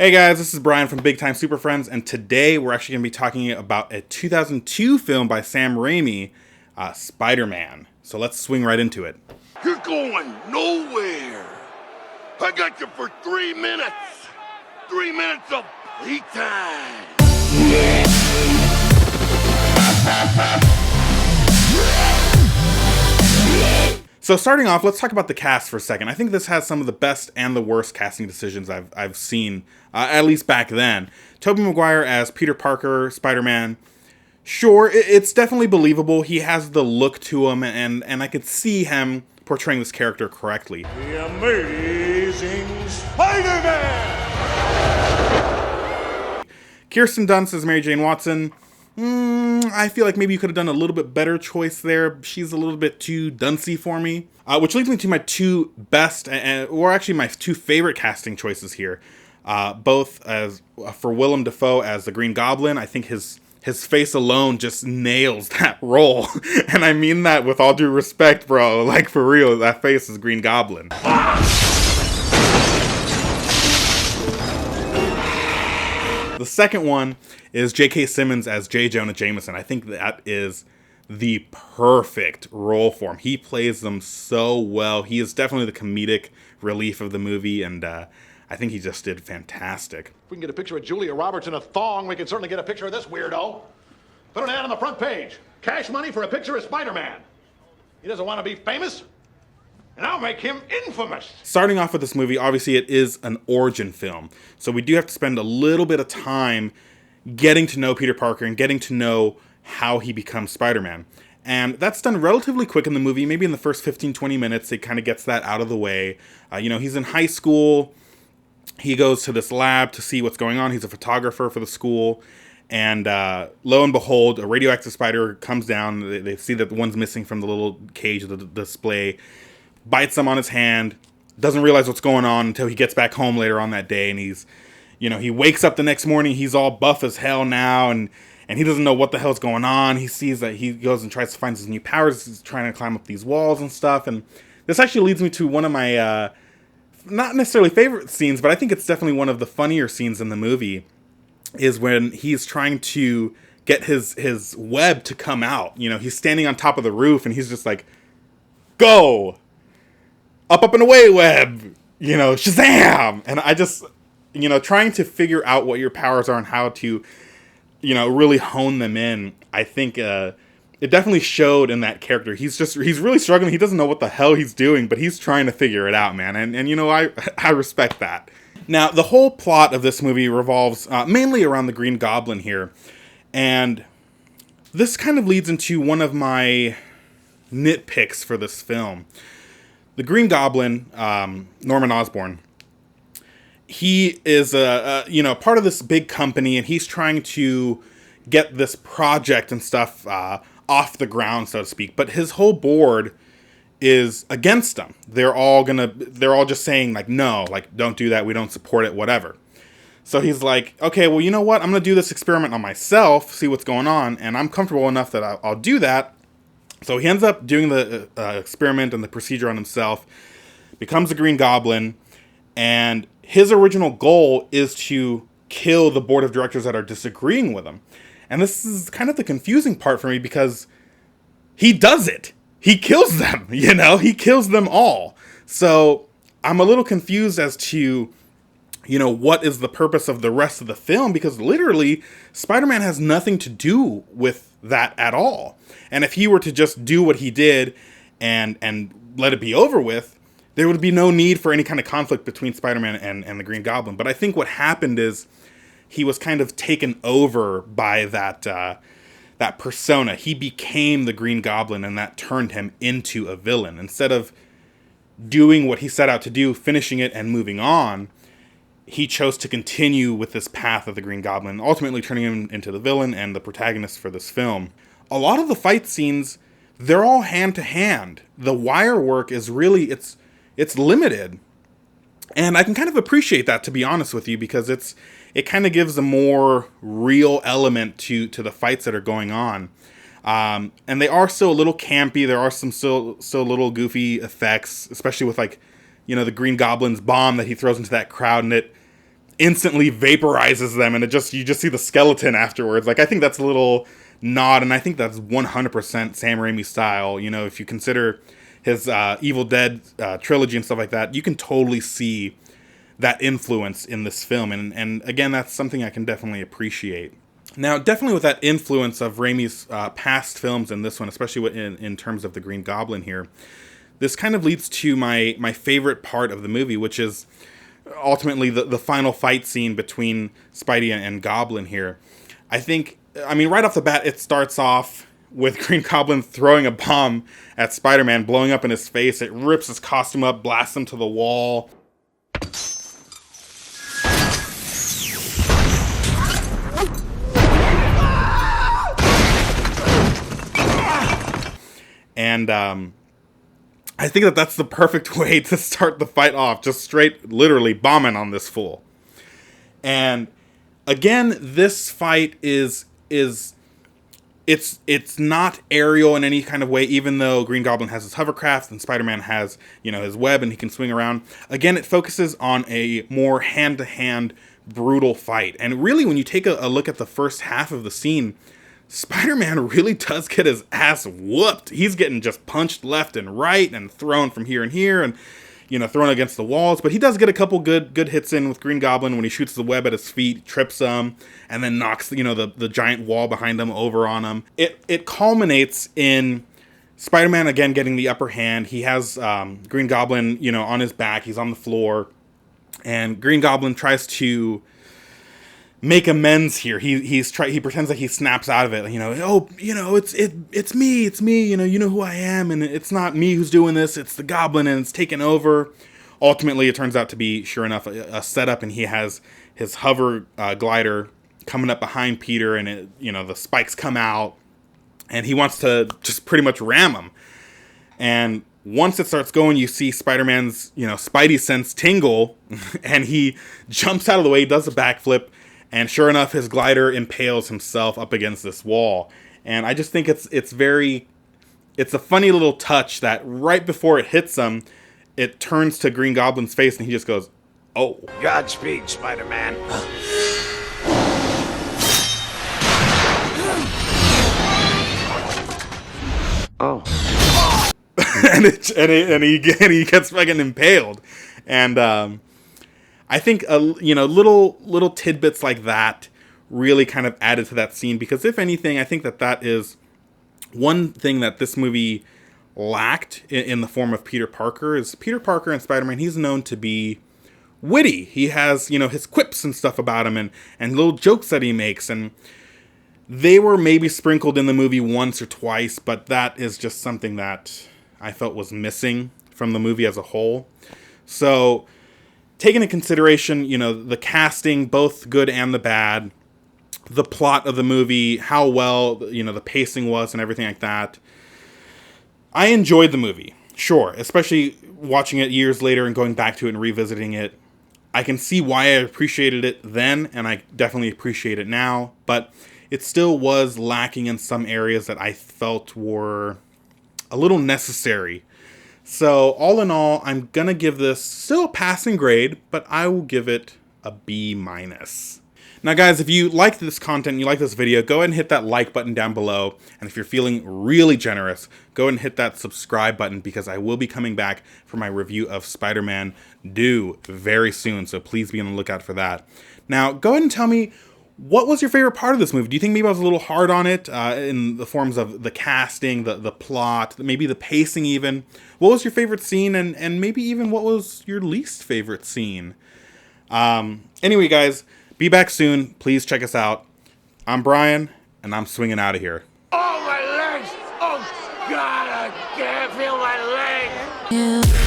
Hey guys, this is Brian from Big Time Super Friends, and today we're actually going to be talking about a 2002 film by Sam Raimi, Spider-Man. So let's swing right into it. You're going nowhere. I got you for 3 minutes. 3 minutes of playtime. So starting off, let's talk about the cast for a second. I think this has some of the best and the worst casting decisions I've seen, at least back then. Tobey Maguire as Peter Parker, Spider-Man. Sure, it's definitely believable. He has the look to him, and I could see him portraying this character correctly. The Amazing Spider-Man! Kirsten Dunst as Mary Jane Watson. I feel like maybe you could have done a little bit better choice there. She's a little bit too Dunsty for me. Which leads me to my two best, or actually my two favorite casting choices here. Both as for Willem Dafoe as the Green Goblin. I think his face alone just nails that role. And I mean that with all due respect, bro. Like, for real, that face is Green Goblin. The second one is J.K. Simmons as J. Jonah Jameson. I think that is the perfect role for him. He plays them so well. He is definitely the comedic relief of the movie, and I think he just did fantastic. If we can get a picture of Julia Roberts in a thong, we can certainly get a picture of this weirdo. Put an ad on the front page. Cash money for a picture of Spider-Man. He doesn't want to be famous, and I'll make him infamous. Starting off with this movie, obviously it is an origin film. So we do have to spend a little bit of time getting to know Peter Parker and getting to know how he becomes Spider-Man. And that's done relatively quick in the movie. Maybe in the first 15-20 minutes, it kind of gets that out of the way. He's in high school. He goes to this lab to see what's going on. He's a photographer for the school. And lo and behold, a radioactive spider comes down. They see that the one's missing from the little cage of the display. Bites him on his hand, doesn't realize what's going on until he gets back home later on that day, and he wakes up the next morning, he's all buff as hell now, and he doesn't know what the hell's going on. He sees that he goes and tries to find his new powers, he's trying to climb up these walls and stuff, and this actually leads me to one of my, not necessarily favorite scenes, but I think it's definitely one of the funnier scenes in the movie, is when he's trying to get his web to come out. He's standing on top of the roof, and he's just like, go! Up and away, web! Shazam! And I just, trying to figure out what your powers are and how to, really hone them in, I think it definitely showed in that character. He's really struggling. He doesn't know what the hell he's doing, but he's trying to figure it out, man. And I respect that. Now, the whole plot of this movie revolves mainly around the Green Goblin here. And this kind of leads into one of my nitpicks for this film. The Green Goblin, Norman Osborn, he is part of this big company, and he's trying to get this project and stuff off the ground, so to speak. But his whole board is against him. They're all just saying, like, no, like, don't do that. We don't support it, whatever. So he's like, okay, well, you know what? I'm going to do this experiment on myself, see what's going on, and I'm comfortable enough that I'll do that. So he ends up doing the experiment and the procedure on himself, becomes the Green Goblin, and his original goal is to kill the board of directors that are disagreeing with him. And this is kind of the confusing part for me, because he does it. He kills them, he kills them all. So I'm a little confused as to, what is the purpose of the rest of the film, because literally Spider-Man has nothing to do with that at all. And if he were to just do what he did and let it be over with, there would be no need for any kind of conflict between Spider-Man and the Green Goblin. But I think what happened is he was kind of taken over by that persona. He became the Green Goblin, and that turned him into a villain. Instead of doing what he set out to do, finishing it and moving on, he chose to continue with this path of the Green Goblin, ultimately turning him into the villain and the protagonist for this film. A lot of the fight scenes, they're all hand-to-hand. The wire work is really, it's limited. And I can kind of appreciate that, to be honest with you, because it kind of gives a more real element to the fights that are going on. And they are still a little campy. There are some still little goofy effects, especially with, like, the Green Goblin's bomb that he throws into that crowd, and instantly vaporizes them, and you just see the skeleton afterwards. Like, I think that's a little nod, and I think that's 100% Sam Raimi style. You know, if you consider his Evil Dead trilogy and stuff like that, you can totally see that influence in this film, and again, that's something I can definitely appreciate. Now, definitely with that influence of Raimi's past films and this one, especially in terms of the Green Goblin here, this kind of leads to my favorite part of the movie, which is ultimately the final fight scene between Spidey and Goblin here. I mean, right off the bat, it starts off with Green Goblin throwing a bomb at Spider-Man, blowing up in his face. It rips his costume up, blasts him to the wall. And I think that's the perfect way to start the fight off, just straight, literally bombing on this fool. And again, this fight is it's not aerial in any kind of way, even though Green Goblin has his hovercraft and Spider-Man has, you know, his web and he can swing around. Again, it focuses on a more hand-to-hand, brutal fight. And really, when you take a look at the first half of the scene, Spider-Man really does get his ass whooped. He's getting just punched left and right and thrown from here and here and, you know, thrown against the walls. But he does get a couple good hits in with Green Goblin when he shoots the web at his feet, trips him, and then knocks, you know, the giant wall behind him over on him. It culminates in Spider-Man again getting the upper hand. He has Green Goblin, you know, on his back. He's on the floor. And Green Goblin tries to make amends here. He pretends that he snaps out of it. You know, oh, you know, it's me. You know who I am, and it's not me who's doing this. It's the Goblin, and it's taken over. Ultimately, it turns out to be, sure enough, a setup, and he has his hover glider coming up behind Peter, and the spikes come out, and he wants to just pretty much ram him. And once it starts going, you see Spider-Man's, Spidey sense tingle, and he jumps out of the way, does a backflip, and sure enough, his glider impales himself up against this wall. And I just think it's a funny little touch that right before it hits him, it turns to Green Goblin's face, and he just goes, "Oh." Godspeed, Spider-Man. Oh. and he gets fucking impaled. And I think little tidbits like that really kind of added to that scene, because if anything, I think that is one thing that this movie lacked in the form of Peter Parker. Is Peter Parker and Spider-Man, he's known to be witty. He has, his quips and stuff about him, and little jokes that he makes, and they were maybe sprinkled in the movie once or twice, but that is just something that I felt was missing from the movie as a whole. So, taking into consideration, the casting, both good and the bad, the plot of the movie, how well, the pacing was and everything like that, I enjoyed the movie, sure, especially watching it years later and going back to it and revisiting it. I can see why I appreciated it then, and I definitely appreciate it now, but it still was lacking in some areas that I felt were a little necessary. So, all in all, I'm going to give this still a passing grade, but I will give it a B-. Now, guys, if you like this content and you like this video, go ahead and hit that like button down below. And if you're feeling really generous, go ahead and hit that subscribe button, because I will be coming back for my review of Spider-Man due very soon. So please be on the lookout for that. Now, go ahead and tell me, what was your favorite part of this movie? Do you think maybe I was a little hard on it in the forms of the casting, the plot, maybe the pacing even? What was your favorite scene, and maybe even what was your least favorite scene? Anyway, guys, be back soon. Please check us out. I'm Brian, and I'm swinging out of here. Oh, my legs! Oh, God, I can't feel my legs! Yeah.